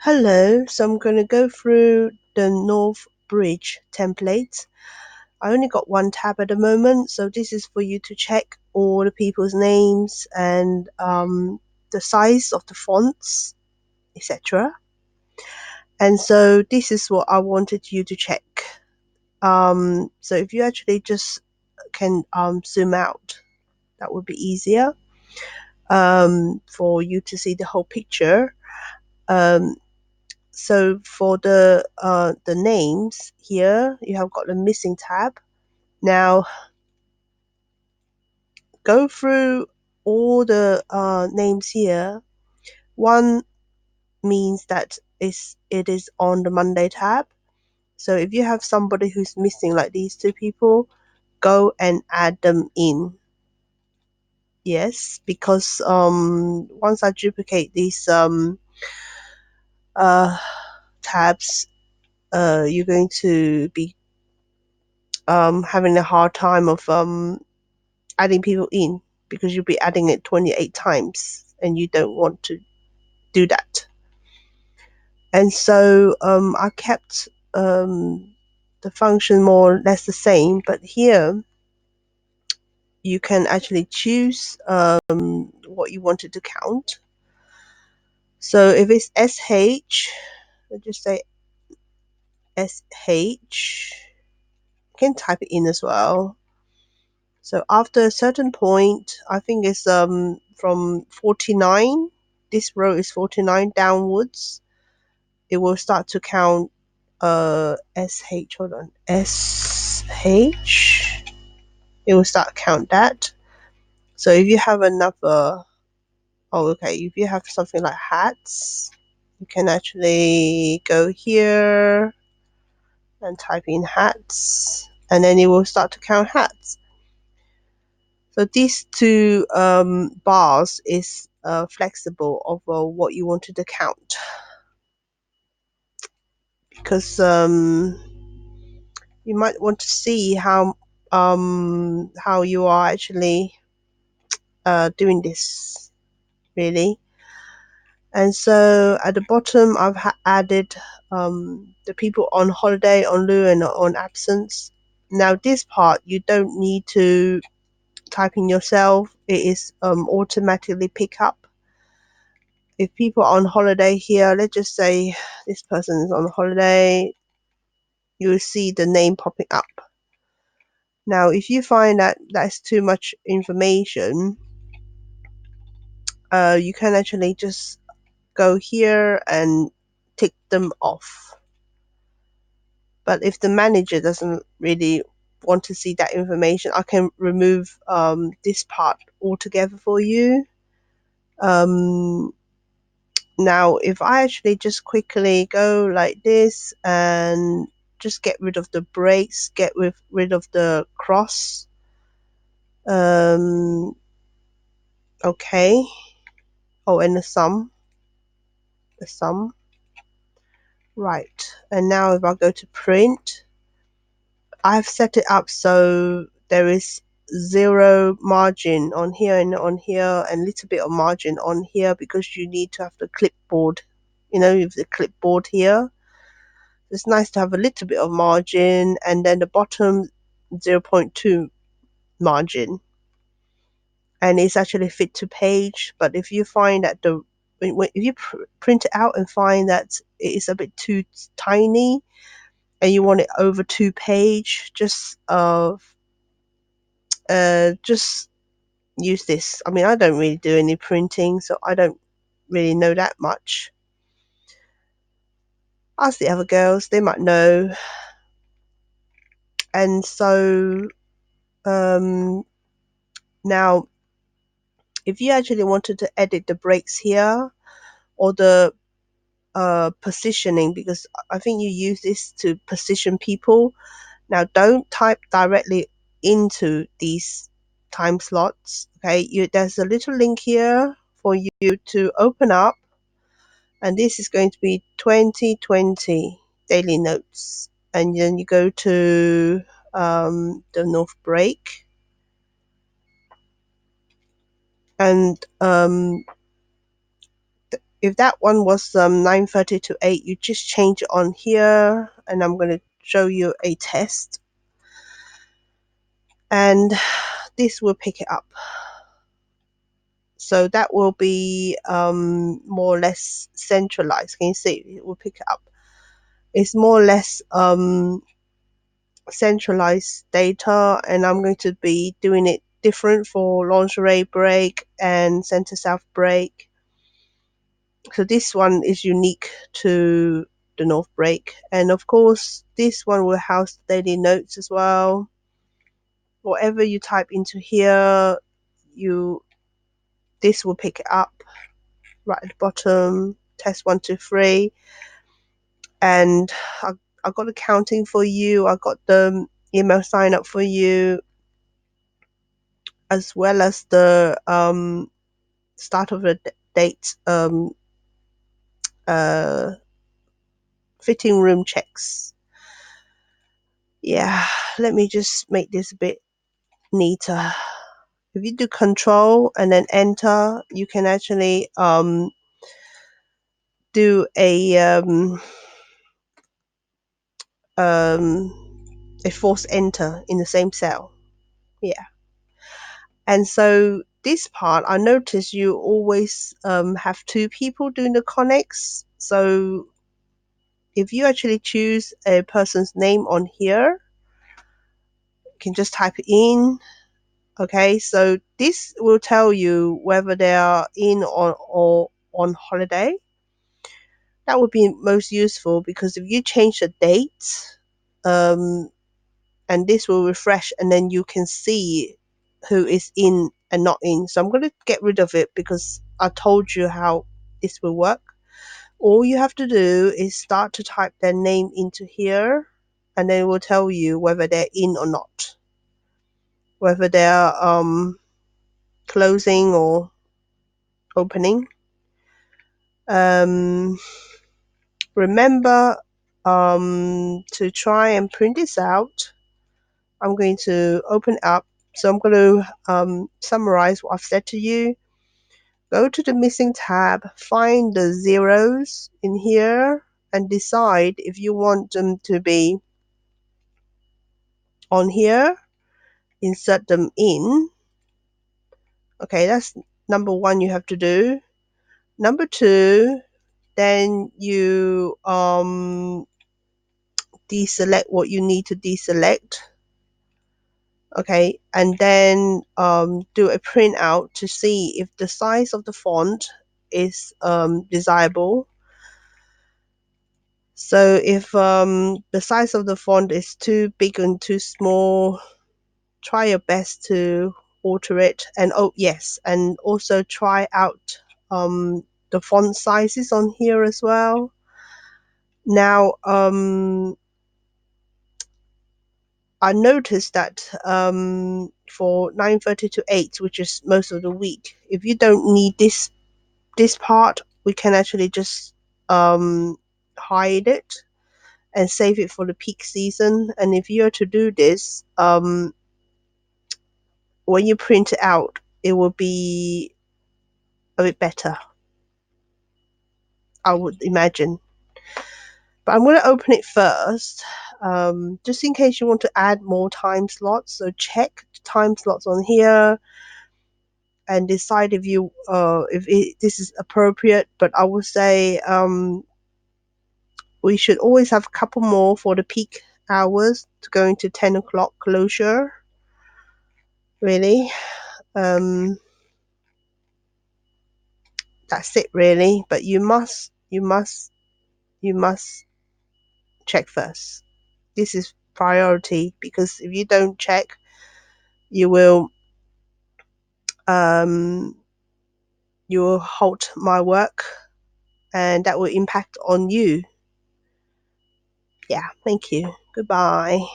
Hello, so I'm going to go through the North Bridge template. I only got one tab at the moment, so this is for you to check all the people's names and the size of the fonts, etc. And so this is what I wanted you to check. So if you actually just can zoom out, that would be easier for you to see the whole picture. So for the names here, you have got the missing tab. Now go through all the names here. One means that it is on the Monday tab. So if you have somebody who's missing, like these two people, go and add them in. Yes, because once I duplicate these uh, tabs, you're going to be having a hard time of adding people in, because you'll be adding it 28 times and you don't want to do that. And so I kept the function more or less the same, but here you can actually choose what you wanted to count. So if it's SH, let's just say SH, you can type it in as well. So after a certain point, I think it's from 49, this row is 49 downwards, it will start to count SH, hold on, SH, it will start count that. So if you have another, if you have something like hats, you can actually go here and type in hats, and then it will start to count hats. So these two bars is flexible over what you wanted to count, because you might want to see how you are actually doing this really. And so at the bottom, I've added the people on holiday, on lieu, and on absence. Now this part you don't need to type in yourself; it is automatically pick up. If people are on holiday here, let's just say this person is on holiday, you will see the name popping up. Now, if you find that that's too much information, you can actually just go here and tick them off. But if the manager doesn't really want to see that information, I can remove this part altogether for you. Now, if I actually just quickly go like this and just get rid of the breaks, get rid of the cross. Okay. Oh, and the sum. The sum. Right. And now if I go to print, I've set it up so there is zero margin on here and on here, and a little bit of margin on here, because you need to have the clipboard, with the clipboard here. It's nice to have a little bit of margin, and then the bottom 0.2 margin, and it's actually fit to page. But if you find that if you print it out and find that it is a bit too tiny and you want it over 2 page, just use this. I mean, I don't really do any printing, so I don't really know that much. Ask the other girls, they might know. And so now if you actually wanted to edit the breaks here, or the positioning, because I think you use this to position people. Now don't type directly into these time slots. Okay, there's a little link here for you to open up, and this is going to be 2020 daily notes, and then you go to the North break, and if that one was 9:30 to 8, you just change it on here, and I'm going to show you a test, and this will pick it up. So that will be more or less centralized. Can you see? It will pick it up. It's more or less centralized data, and I'm going to be doing it different for lingerie break and center south break. So this one is unique to the north break, and of course this one will house daily notes as well. Whatever you type into here, you this will pick it up right at the bottom. Test 1, 2, 3, and I got the counting for you. I got the email sign up for you, as well as the start of the date uh, fitting room checks. Yeah, let me just make this a bit neater. If you do control and then enter, you can actually do a force enter in the same cell. Yeah. And so this part, I notice you always have two people doing the connects. So if you actually choose a person's name on here, you can just type it in. Okay, so this will tell you whether they are in or on holiday. That would be most useful, because if you change the date, um, and this will refresh, and then you can see who is in and not in. So I'm going to get rid of it because I told you how this will work. All you have to do is start to type their name into here, and then it will tell you whether they're in or not, whether they're closing or opening. Um, remember to try and print this out. I'm going to open it up. So I'm going to summarize what I've said to you. Go to the missing tab, find the zeros in here, and decide if you want them to be on here. Insert them in. Okay, that's number one you have to do. Number two, then you deselect what you need to deselect. Okay, and then do a printout to see if the size of the font is desirable. So if the size of the font is too big and too small, try your best to alter it. And oh yes, and also try out the font sizes on here as well. Now I noticed that for 9:30 to 8, which is most of the week, if you don't need this part, we can actually just hide it and save it for the peak season. And if you are to do this, when you print it out, it will be a bit better, I would imagine. But I'm going to open it first, just in case you want to add more time slots. So check the time slots on here and decide if you this is appropriate. But I would say we should always have a couple more for the peak hours to go into 10 o'clock closure. Really, that's it really. But you must check first. This is priority, because if you don't check, you will um, you will halt my work, and that will impact on you. Yeah, thank you. Goodbye.